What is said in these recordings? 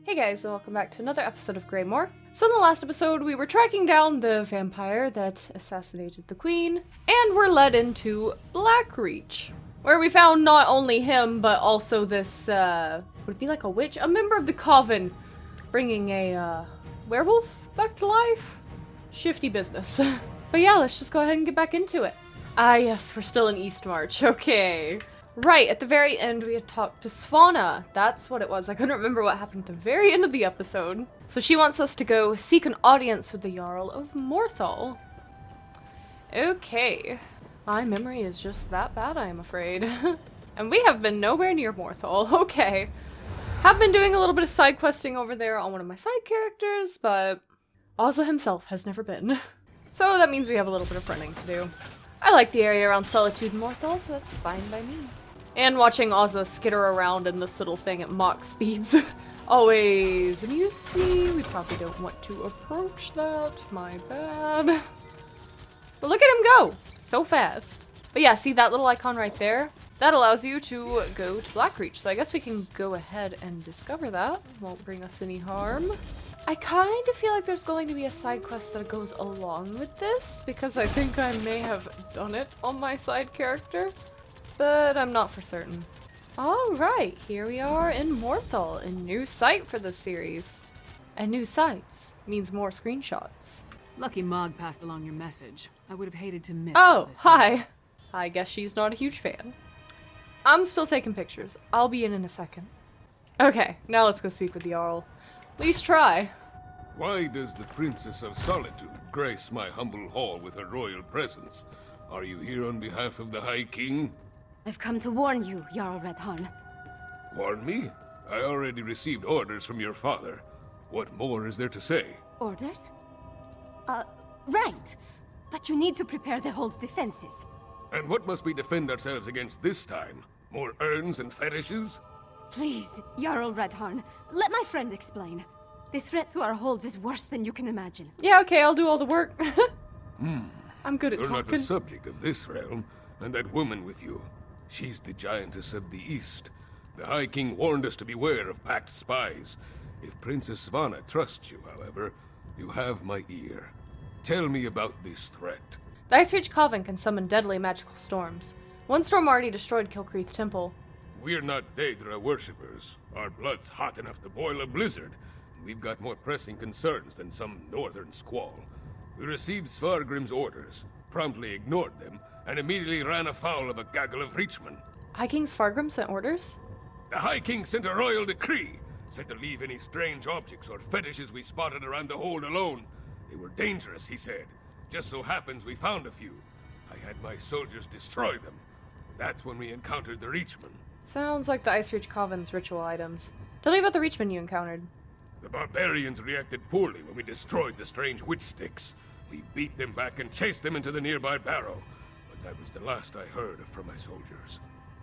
Hey guys, and welcome back to another episode of Greymoor. So in the last episode, we were tracking down the vampire that assassinated the queen, and we're led into Blackreach, where we found not only him, but also this, would it be like a witch? A member of the coven, bringing a, werewolf back to life? Shifty business. But yeah, let's just go ahead and get back into it. Ah yes, we're still in Eastmarch, okay. Right, at the very end we had talked to Svanna. That's what it was. I couldn't remember what happened at the very end of the episode. So she wants us to go seek an audience with the Jarl of Morthal. Okay. My memory is just that bad, I am afraid. And we have been nowhere near Morthal. Okay. Have been doing a little bit of side questing over there on one of my side characters, but Ozza himself has never been. So that means we have a little bit of running to do. I like the area around Solitude and Morthal, so that's fine by me. And watching Ozza skitter around in this little thing at mock speeds. Always amusing. We probably don't want to approach that. My bad. But look at him go! So fast. But yeah, see that little icon right there? That allows you to go to Blackreach. So I guess we can go ahead and discover that. Won't bring us any harm. I kind of feel like there's going to be a side quest that goes along with this, because I think I may have done it on my side character, but I'm not for certain. Alright, here we are in Morthal, a new site for this series. And new sites means more screenshots. Lucky Mog passed along your message. I would have hated to miss Oh, this. hi. I guess she's not a huge fan. I'm still taking pictures. I'll be in a second. Okay, now let's go speak with the Jarl. At least try. Why does the Princess of Solitude grace my humble hall with her royal presence? Are you here on behalf of the High King? I've come to warn you, Jarl Redharn. Warn me? I already received orders from your father. What more is there to say? Orders? Right. But you need to prepare the hold's defenses. And what must we defend ourselves against this time? More urns and fetishes? Please, Jarl Redharn, let my friend explain. The threat to our holds is worse than you can imagine. Yeah, okay, I'll do all the work. I'm good at You're not talking. a subject of this realm, and that woman with you. She's the giantess of the East. The High King warned us to beware of packed spies. If Princess Svanna trusts you, however, you have my ear. Tell me about this threat. The Icereach Coven can summon deadly magical storms. One storm already destroyed Kilcreath Temple. We're not Daedra worshippers. Our blood's hot enough to boil a blizzard. We've got more pressing concerns than some northern squall. We received Svargrim's orders, promptly ignored them, and immediately ran afoul of a gaggle of reachmen. High King Svargrim sent orders? The High King sent a royal decree, said to leave any strange objects or fetishes we spotted around the hold alone. They were dangerous, he said. Just so happens we found a few. I had my soldiers destroy them. That's when we encountered the reachmen. Sounds like the Icereach Coven's ritual items. Tell me about the reachmen you encountered. The barbarians reacted poorly when we destroyed the strange witch sticks. We beat them back and chased them into the nearby barrow. But that was the last I heard from my soldiers.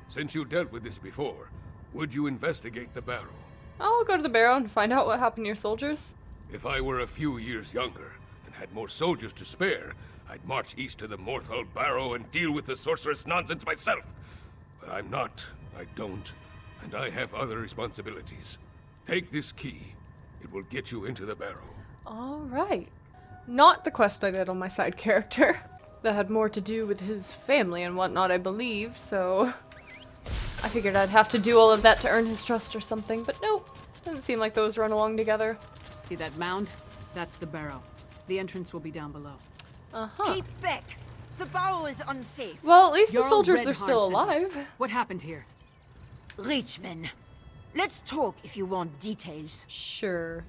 Since you dealt with this before, would you investigate the barrow? I'll go to the barrow and find out what happened to your soldiers. If I were a few years younger and had more soldiers to spare, I'd march east to the Morthal barrow and deal with the sorceress nonsense myself. But I'm not, I don't, and I have other responsibilities. Take this key. It will get you into the barrow. Alright. Not the quest I did on my side character. That had more to do with his family and whatnot, I believe, so I figured I'd have to do all of that to earn his trust or something, but nope. Doesn't seem like those run along together. See that mound? That's the barrow. The entrance will be down below. Uh-huh. Keep back! The barrow is unsafe. Well, at least the Jarl soldiers are Redharn still sent us. alive. What happened here? Reachmen. Let's talk if you want details. Sure.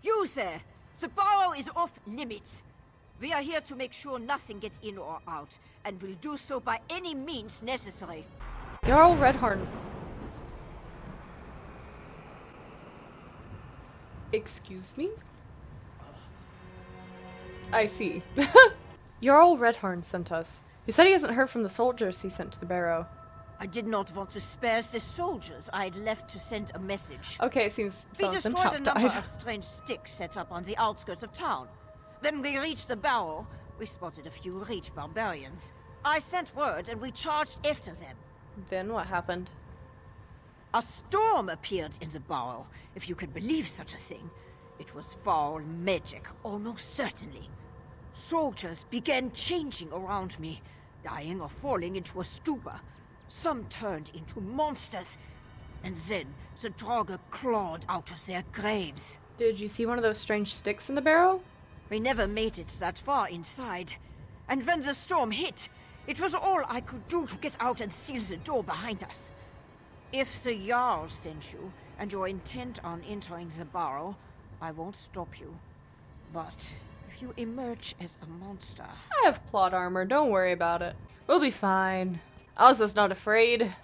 You, sir, the barrow is off limits. We are here to make sure nothing gets in or out, and will do so by any means necessary. Jarl Redharn. Excuse me? I see. Jarl Redharn sent us. He said he hasn't heard from the soldiers he sent to the barrow. I did not want to spare the soldiers I'd left to send a message. Okay, it seems We some of them destroyed a have number died. of strange sticks set up on the outskirts of town. Then we reached the barrow. We spotted a few reach barbarians. I sent word and we charged after them. Then what happened? A storm appeared in the barrow, if you can believe such a thing. It was foul magic, almost certainly. Soldiers began changing around me, dying or falling into a stupor. Some turned into monsters, and then the Draugr clawed out of their graves. Did you see one of those strange sticks in the barrel? We never made it that far inside. And when the storm hit, it was all I could do to get out and seal the door behind us. If the Jarl sent you, and you're intent on entering the barrow, I won't stop you. But if you emerge as a monster... I have plot armor, don't worry about it. We'll be fine. Ozza's not afraid.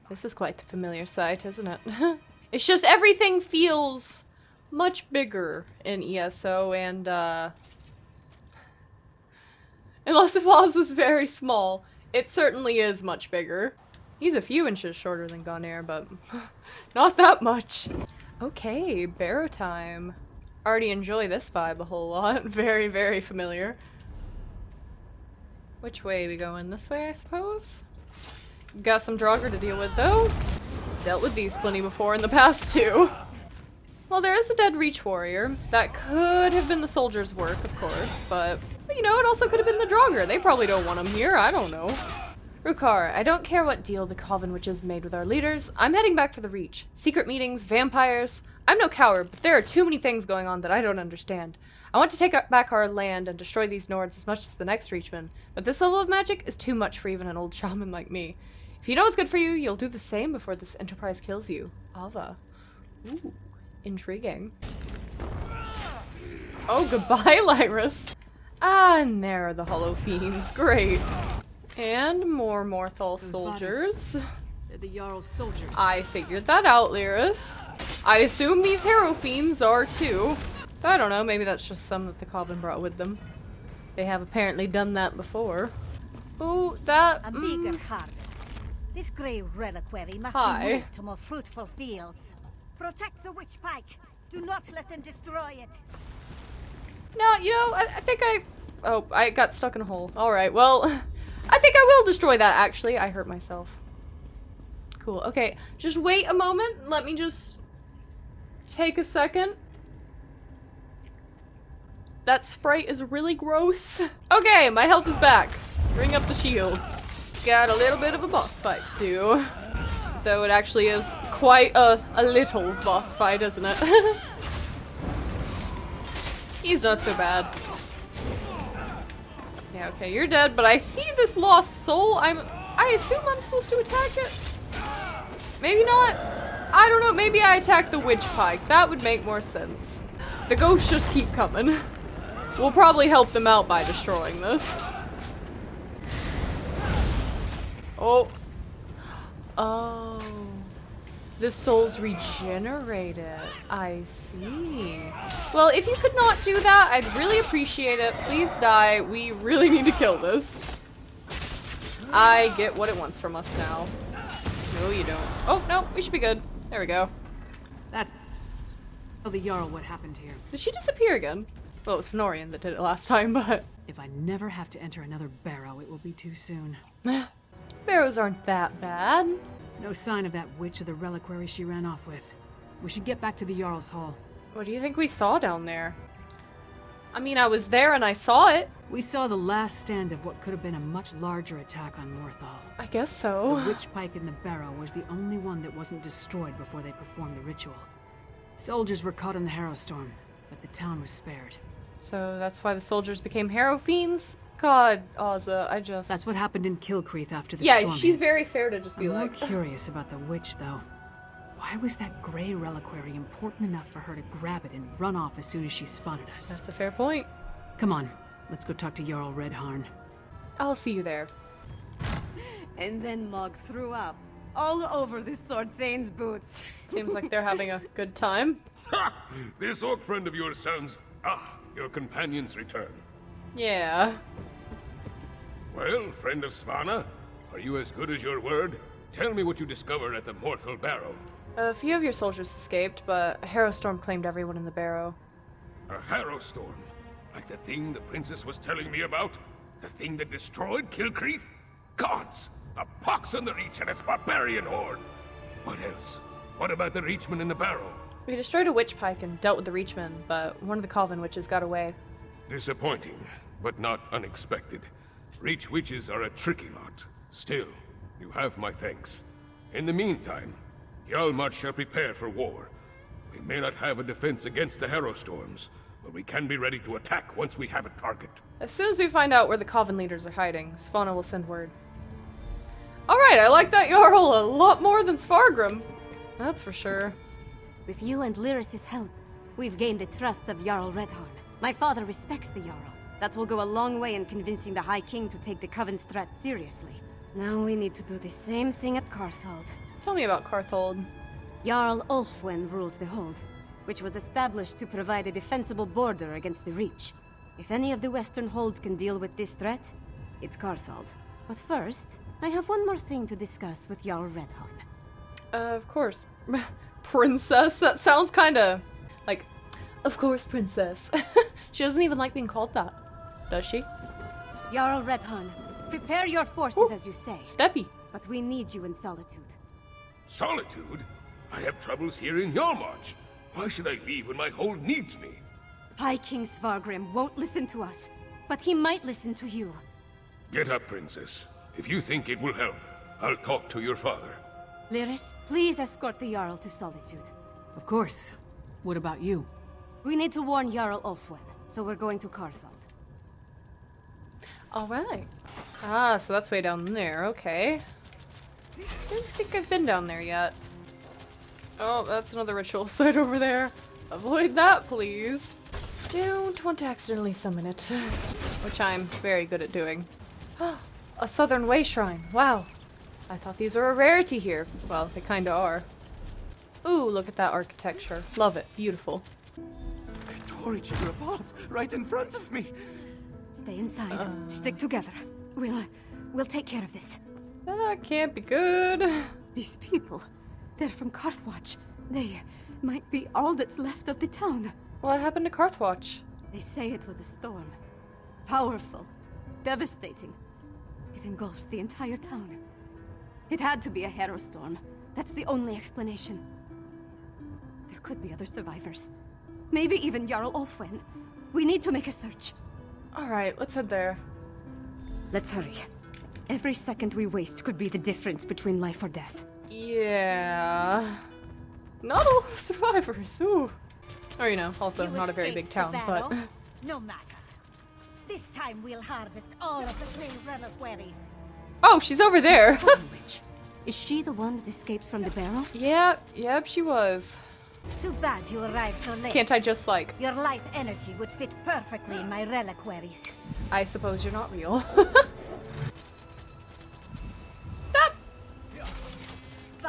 This is quite the familiar sight, isn't it? It's just everything feels much bigger in ESO, and unless if Ozza's very small, it certainly is much bigger. He's a few inches shorter than Gonair, but not that much. Okay, barrow time. Already enjoy this vibe a whole lot. Very, very familiar. Which way are we going? This way, I suppose? Got some Draugr to deal with, though. Dealt with these plenty before in the past, too. Well, there is a dead Reach Warrior. That could have been the soldier's work, of course, but you know, it also could have been the Draugr. They probably don't want him here, I don't know. Rukar, I don't care what deal the Coven Witches made with our leaders. I'm heading back for the Reach. Secret meetings, vampires. I'm no coward, but there are too many things going on that I don't understand. I want to take back our land and destroy these Nords as much as the next Reachman, but this level of magic is too much for even an old shaman like me. If you know what's good for you, you'll do the same before this enterprise kills you. Ava. Ooh, intriguing. Oh, goodbye, Lyris. Ah, and there are the Hollow Fiends. Great. And more Morthal soldiers. They're the Jarl's soldiers. I figured that out, Lyris. I assume these Harrow Fiends are too. I don't know, maybe that's just some that the Coven brought with them. They have apparently done that before. Ooh, that... A meager harvest. This grey reliquary must Hi. be moved to more fruitful fields. Protect the witch pike. Do not let them destroy it. No, you know, I think I... Oh, I got stuck in a hole. Alright, well, I think I will destroy that, actually. I hurt myself. Cool. Okay, just wait a moment. Let me just take a second. That sprite is really gross. Okay, my health is back. Bring up the shields. Got a little bit of a boss fight to do. Though it actually is quite a little boss fight, isn't it? He's not so bad. Yeah, okay, you're dead, but I see this lost soul. I assume I'm supposed to attack it? Maybe not? I don't know, maybe I attack the witch pike. That would make more sense. The ghosts just keep coming. We'll probably help them out by destroying this. Oh. Oh. The souls regenerated. I see. Well, if you could not do that, I'd really appreciate it. Please die. We really need to kill this. I get what it wants from us now. No, you don't. Oh, no, we should be good. There we go. That's... Tell the Jarl what happened here. Did she disappear again? Well, it was Fenorian that did it last time, but... If I never have to enter another barrow, it will be too soon. Barrows aren't that bad. No sign of that witch or the reliquary she ran off with. We should get back to the Jarl's Hall. What do you think we saw down there? I mean, I was there and I saw it. We saw the last stand of what could have been a much larger attack on Morthal. I guess so. The witch pike in the barrow was the only one that wasn't destroyed before they performed the ritual. Soldiers were caught in the Harrow Storm, but the town was spared. So that's why the soldiers became Harrow Fiends? God, Ozza, I just... That's what happened in Kilcreath after the yeah, storm she's hit. very fair to just be I'm more like... curious about the witch, though. Why was that grey reliquary important enough for her to grab it and run off as soon as she spotted us? That's a fair point. Come on, let's go talk to Jarl Redharn. I'll see you there. And then Mog threw up all over the Sword Thane's boots. Seems like they're having a good time. Ha! This orc friend of yours sounds... Ah, your companion's return. Yeah. Well, friend of Svanna, are you as good as your word? Tell me what you discovered at the Morthal Barrow. A few of your soldiers escaped, but a Harrow Storm claimed everyone in the barrow. A Harrow Storm? Like the thing the princess was telling me about? The thing that destroyed Kilcreath? Gods! A pox on the Reach and its barbarian horde! What else? What about the Reachman in the barrow? We destroyed a witch pike and dealt with the Reachman, but one of the Coven witches got away. Disappointing, but not unexpected. Reach witches are a tricky lot. Still, you have my thanks. In the meantime, Hjalmar shall prepare for war. We may not have a defense against the Harrow Storms, but we can be ready to attack once we have a target. As soon as we find out where the Coven leaders are hiding, Svanna will send word. Alright, I like that Jarl a lot more than Svargrim. That's for sure. With you and Lyris's help, we've gained the trust of Jarl Redhorn. My father respects the Jarl. That will go a long way in convincing the High King to take the Coven's threat seriously. Now we need to do the same thing at Carthold. Tell me about Carthold. Jarl Ulfwen rules the Hold, which was established to provide a defensible border against the Reach. If any of the Western Holds can deal with this threat, it's Carthold. But first, I have one more thing to discuss with Jarl Redhorn. Of course. Princess? That sounds kinda like, of course, princess. She doesn't even like being called that, does she? Jarl Redhorn, prepare your forces as you say. Steppy. But we need you in Solitude. Solitude? I have troubles here in Yarmarch. Why should I leave when my hold needs me? High King Svargrim won't listen to us, but he might listen to you. Get up, princess. If you think it will help, I'll talk to your father. Lyris, please escort the Jarl to Solitude. Of course. What about you? We need to warn Jarl Ulfwen, so we're going to Carthold. Alright. Ah, so that's way down there, okay. I don't think I've been down there yet. Oh, that's another ritual site over there. Avoid that, please. Don't want to accidentally summon it. Which I'm very good at doing. A Southern Way Shrine. Wow. I thought these were a rarity here. Well, they kinda are. Ooh, look at that architecture. Love it. Beautiful. They tore each other apart right in front of me. Stay inside. Stick together. We'll take care of this. That can't be good. These people, they're from Carthwatch. They might be all that's left of the town. What happened to Carthwatch? They say it was a storm. Powerful. Devastating. It engulfed the entire town. It had to be a Harrow storm. That's the only explanation. There could be other survivors. Maybe even Jarl Ulfwen. We need to make a search. Alright, let's head there. Let's hurry. Every second we waste could be the difference between life or death. Yeah. Not a lot of survivors, ooh. Or, you know, also You not a very escaped big town, the but... barrow? No matter. This time we'll harvest all of the Grey reliquaries. Oh, she's over there! Witch. Is she the one that escaped from the barrel? Yep, she was. Too bad you arrived so late. Can't I just, like... Your life energy would fit perfectly in my reliquaries. I suppose you're not real.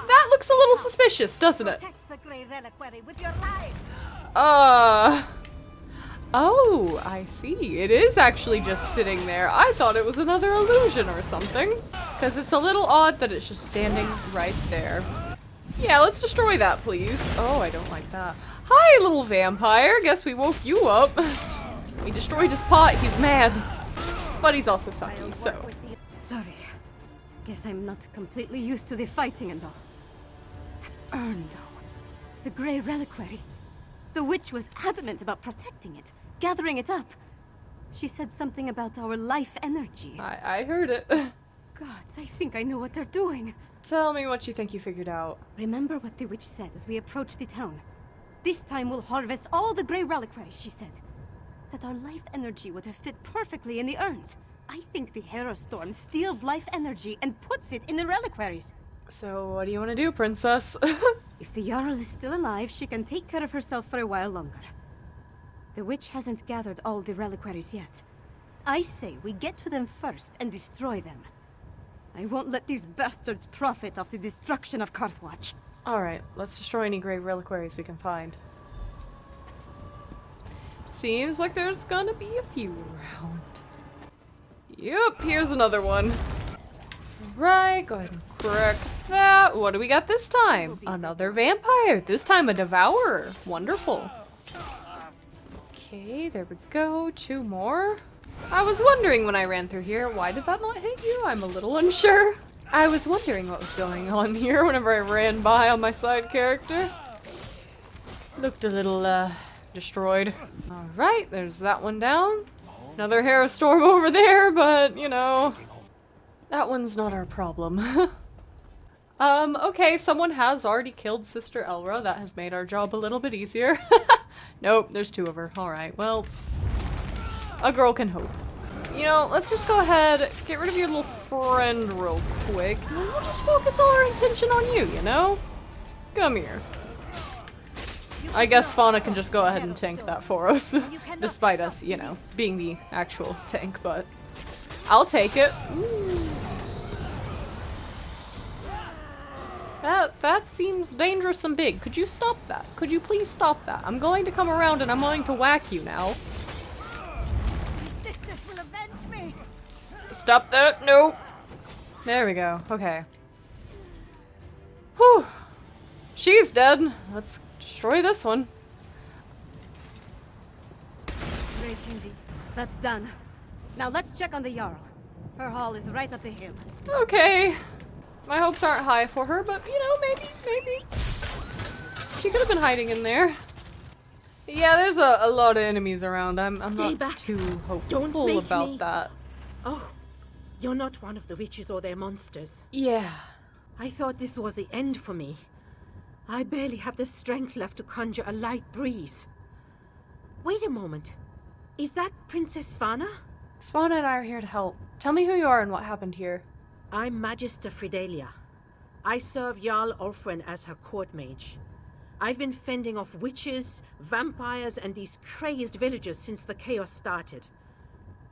That looks a little suspicious, doesn't it? Protect the Grey reliquary with your life. Oh, I see. It is actually just sitting there. I thought it was another illusion or something. Because it's a little odd that it's just standing right there. Yeah, let's destroy that, please. Oh, I don't like that. Hi, little vampire. Guess we woke you up. We destroyed his pot. He's mad. But he's also sucky, so... Sorry. Guess I'm not completely used to the fighting and all. That urn, though. The Grey reliquary. The witch was adamant about protecting it, gathering it up. She said something about our life energy. I heard it. Gods, I think I know what they're doing. Tell me what you think you figured out. Remember what the witch said as we approached the town. This time we'll harvest all the Grey reliquaries, she said. That our life energy would have fit perfectly in the urns. I think the Harrow Storm steals life energy and puts it in the reliquaries. So what do you want to do, princess? If the Jarl is still alive, she can take care of herself for a while longer. The witch hasn't gathered all the reliquaries yet. I say we get to them first and destroy them. I won't let these bastards profit off the destruction of Carthwatch. Alright, let's destroy any Grey reliquaries we can find. Seems like there's gonna be a few around. Yep, here's another one. Right, go ahead and correct that. What do we got this time? Another vampire. This time a devourer. Wonderful. Okay, there we go. 2 more. I was wondering when I ran through here, why did that not hit you? I'm a little unsure. I was wondering what was going on here whenever I ran by on my side character. Looked a little, destroyed. Alright, there's that one down. Another Harrowstorm over there, but, you know, that one's not our problem. Okay, someone has already killed Sister Elra. That has made our job a little bit easier. Nope, there's 2 of her. Alright, well, a girl can hope. You know, let's just go ahead, get rid of your little friend real quick, and then we'll just focus all our intention on you, you know? Come here. I guess Fauna can just go ahead and tank that for us, despite us, you know, being the actual tank, but I'll take it. Ooh. That seems dangerous and big. Could you stop that? Could you please stop that? I'm going to come around and I'm going to whack you now. Sisters will avenge me. Stop that. No. There we go. Okay. Whew. She's dead. Let's destroy this one. That's done. Now let's check on the Jarl. Her hall is right up the hill. Okay. My hopes aren't high for her, but you know, maybe. She could have been hiding in there. Yeah, there's a lot of enemies around. I'm not back. too Don't hopeful make about me. that. Oh, you're not one of the witches or their monsters. Yeah. I thought this was the end for me. I barely have the strength left to conjure a light breeze. Wait a moment. Is that Princess Svanna? Svanna and I are here to help. Tell me who you are and what happened here. I'm Magister Fidelia. I serve Jarl Ulfwen as her court mage. I've been fending off witches, vampires, and these crazed villagers since the chaos started.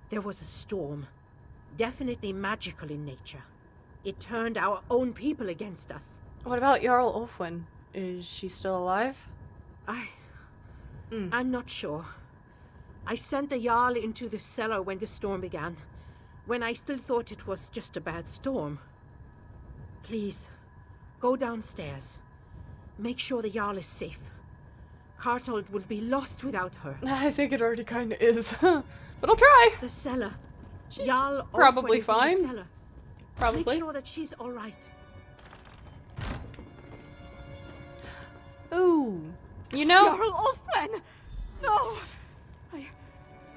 There was a storm. Definitely magical in nature. It turned our own people against us. What about Jarl Ulfwen? Is she still alive? I'm not sure. I sent the Jarl into the cellar when the storm began, when I still thought it was just a bad storm. Please, go downstairs. Make sure the Jarl is safe. Cartold will be lost without her. I think it already kind of is. But I'll try. The cellar. She's Jarl probably Ulfwen is in the fine. cellar. Probably. Make sure that she's all right. Ooh. You know... Jarl Ulfwen! No!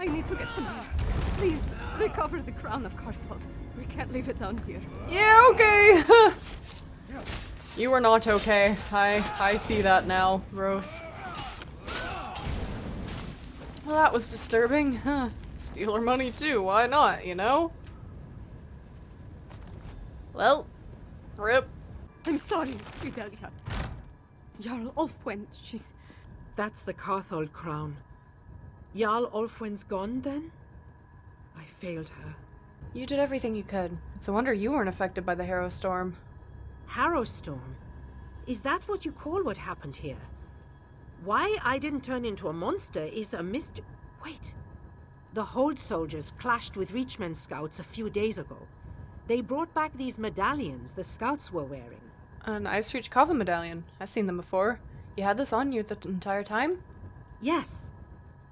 I need to get some air. Please, recover the crown of Carthhold. We can't leave it down here. Yeah, okay. You are not okay. I see that now, Rose. Well, that was disturbing. Huh. Steal her money too, why not, you know? Well, rip. I'm sorry, Fidelia. Jarl Ulfwen, she's... That's the Carthold crown. Jarl Ulfwen's gone, then? I failed her. You did everything you could. It's a wonder you weren't affected by the Harrowstorm. Harrowstorm? Is that what you call what happened here? Why I didn't turn into a monster is a mystery. Wait. The Hold soldiers clashed with Reachman scouts a few days ago. They brought back these medallions the scouts were wearing. An Ice Reach Coven medallion. I've seen them before. You had this on you the entire time? Yes.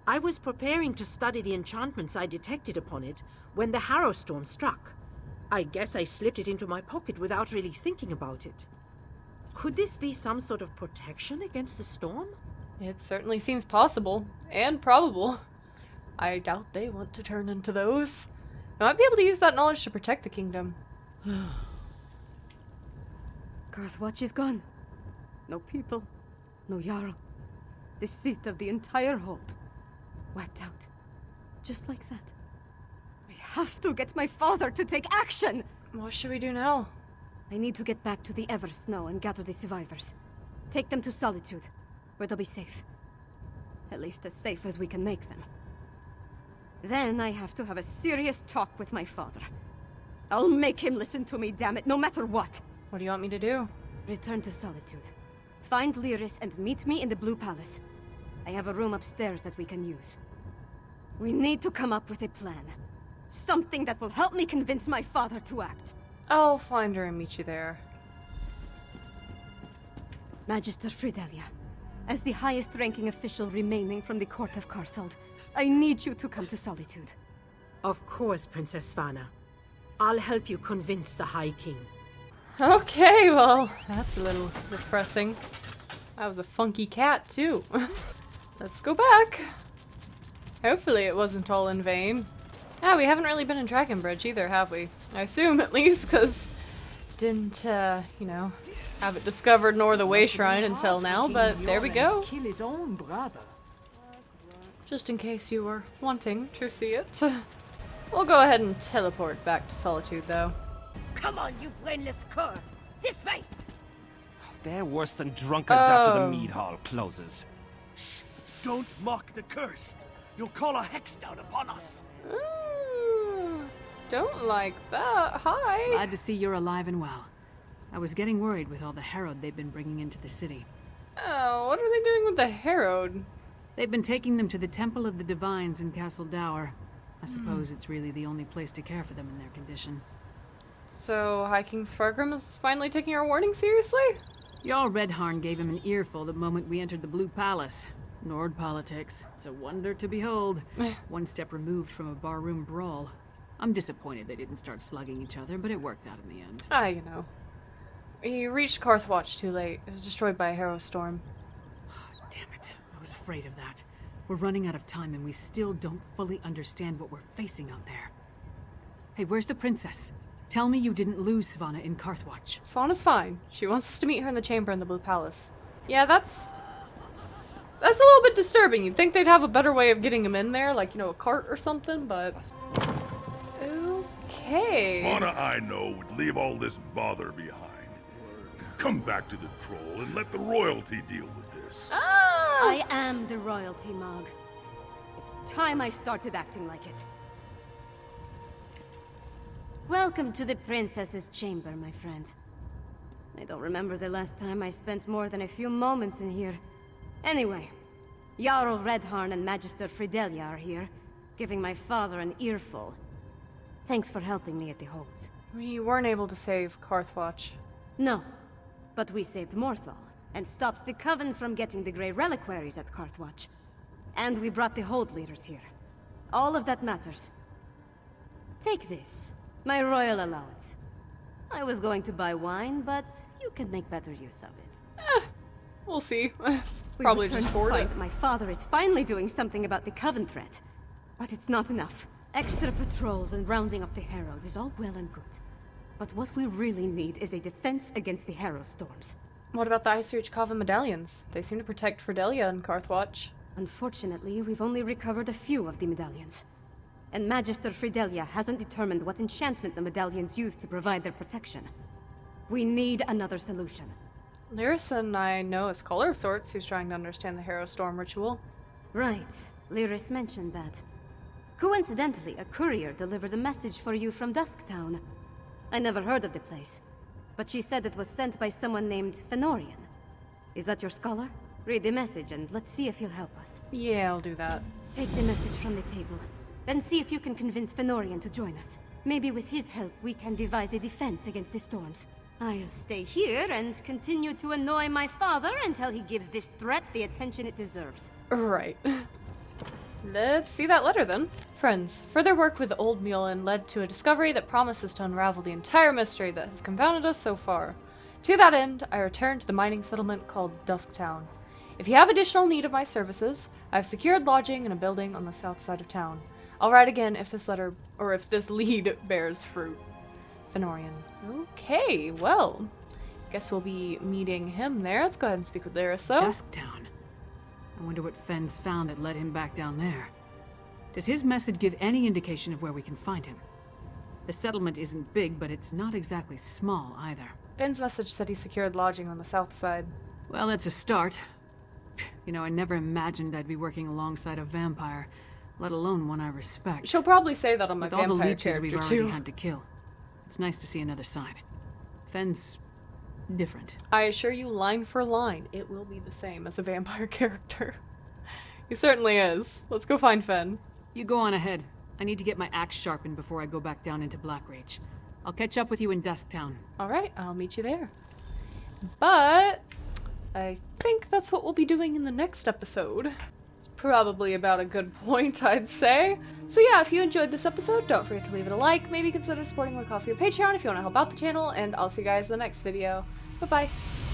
I was preparing to study the enchantments I detected upon it when the Harrowstorm struck. I guess I slipped it into my pocket without really thinking about it. Could this be some sort of protection against the storm? It certainly seems possible. And probable. I doubt they want to turn into those. I might be able to use that knowledge to protect the kingdom. Garthwatch is gone. No people. No Jarl. The seat of the entire hold. Wiped out. Just like that. I have to get my father to take action! What should we do now? I need to get back to the Eversnow and gather the survivors. Take them to Solitude, where they'll be safe. At least as safe as we can make them. Then I have to have a serious talk with my father. I'll make him listen to me, damn it, no matter what! What do you want me to do? Return to Solitude. Find Lyris and meet me in the Blue Palace. I have a room upstairs that we can use. We need to come up with a plan. Something that will help me convince my father to act. I'll find her and meet you there. Magister Fidelia, as the highest-ranking official remaining from the court of Carthold, I need you to come to Solitude. Of course, Princess Svanna. I'll help you convince the High King. Okay, well, that's a little depressing. That was a funky cat, too. Let's go back. Hopefully it wasn't all in vain. Yeah, we haven't really been in Dragonbridge either, have we? I assume, at least, because didn't, you know, have it discovered nor the Way Shrine until now, but there we go. Kill his own brother. Just in case you were wanting to see it. We'll go ahead and teleport back to Solitude, though. Come on, you brainless cur! This way! They're worse than drunkards after the mead hall closes. Shh! Don't mock the cursed. You'll call a hex down upon us. Don't like that. Hi. Glad to see you're alive and well. I was getting worried with all the Herod they've been bringing into the city. Oh, what are they doing with the Herod? They've been taking them to the Temple of the Divines in Castle Dower. I suppose it's really the only place to care for them in their condition. So, High King Svargrim is finally taking our warning seriously? Jarl Redharn gave him an earful the moment we entered the Blue Palace. Nord politics. It's a wonder to behold. One step removed from a barroom brawl. I'm disappointed they didn't start slugging each other, but it worked out in the end. You know. We reached Carthwatch too late. It was destroyed by a Harrow storm. Damn it. I was afraid of that. We're running out of time and we still don't fully understand what we're facing out there. Hey, where's the princess? Tell me you didn't lose Svanna in Carthwatch. Svanna's fine. She wants us to meet her in the chamber in the Blue Palace. Yeah, that's a little bit disturbing. You'd think they'd have a better way of getting him in there, like, you know, a cart or something, but... Okay. Svanna, I know, would leave all this bother behind. Come back to the troll and let the royalty deal with this. I am the royalty, Mog. It's time I started acting like it. Welcome to the princess's chamber, my friend. I don't remember the last time I spent more than a few moments in here. Anyway, Jarl Redharn and Magister Fidelia are here, giving my father an earful. Thanks for helping me at the holds. We weren't able to save Carthwatch. No, but we saved Morthal, and stopped the Coven from getting the Grey Reliquaries at Carthwatch. And we brought the hold leaders here. All of that matters. Take this, my royal allowance. I was going to buy wine, but you can make better use of it. We'll see. We Probably returned just to hoard find it. that my father is finally doing something about the Coven threat. But it's not enough. Extra patrols and rounding up the Herald is all well and good. But what we really need is a defense against the Harrow storms. What about the Ice Reach Coven medallions? They seem to protect Fidelia and Carthwatch. Unfortunately, we've only recovered a few of the medallions. And Magister Fidelia hasn't determined what enchantment the medallions use to provide their protection. We need another solution. Lyris, I know a scholar of sorts who's trying to understand the Harrow Storm ritual. Right. Lyris mentioned that. Coincidentally, a courier delivered a message for you from Dusktown. I never heard of the place, but she said it was sent by someone named Fenorian. Is that your scholar? Read the message and let's see if he'll help us. Yeah, I'll do that. Take the message from the table, then see if you can convince Fenorian to join us. Maybe with his help we can devise a defense against the storms. I'll stay here and continue to annoy my father until he gives this threat the attention it deserves. Right. Let's see that letter then. Friends, further work with Old Mulin led to a discovery that promises to unravel the entire mystery that has confounded us so far. To that end, I returned to the mining settlement called Dusktown. If you have additional need of my services, I have secured lodging in a building on the south side of town. I'll write again if this lead bears fruit. Fenorian. Okay, well, guess we'll be meeting him there. Let's go ahead and speak with Lyris, though. Dusktown. I wonder what Fenn's found that led him back down there. Does his message give any indication of where we can find him? The settlement isn't big, but it's not exactly small either. Ben's message said he secured lodging on the south side. Well, that's a start. You know, I never imagined I'd be working alongside a vampire, let alone one I respect. She'll probably say that on my With all the vampire leeches we've character, already too. had to kill. It's nice to see another side. Fenn's different. I assure you, line for line, it will be the same as a vampire character. He certainly is. Let's go find Fen. You go on ahead. I need to get my axe sharpened before I go back down into Blackrage. I'll catch up with you in Dusktown. Alright, I'll meet you there. But I think that's what we'll be doing in the next episode. probably about a good point, I'd say. So yeah, if you enjoyed this episode, don't forget to leave it a like, maybe consider supporting with Coffee or Patreon if you want to help out the channel, and I'll see you guys in the next video. Bye-bye.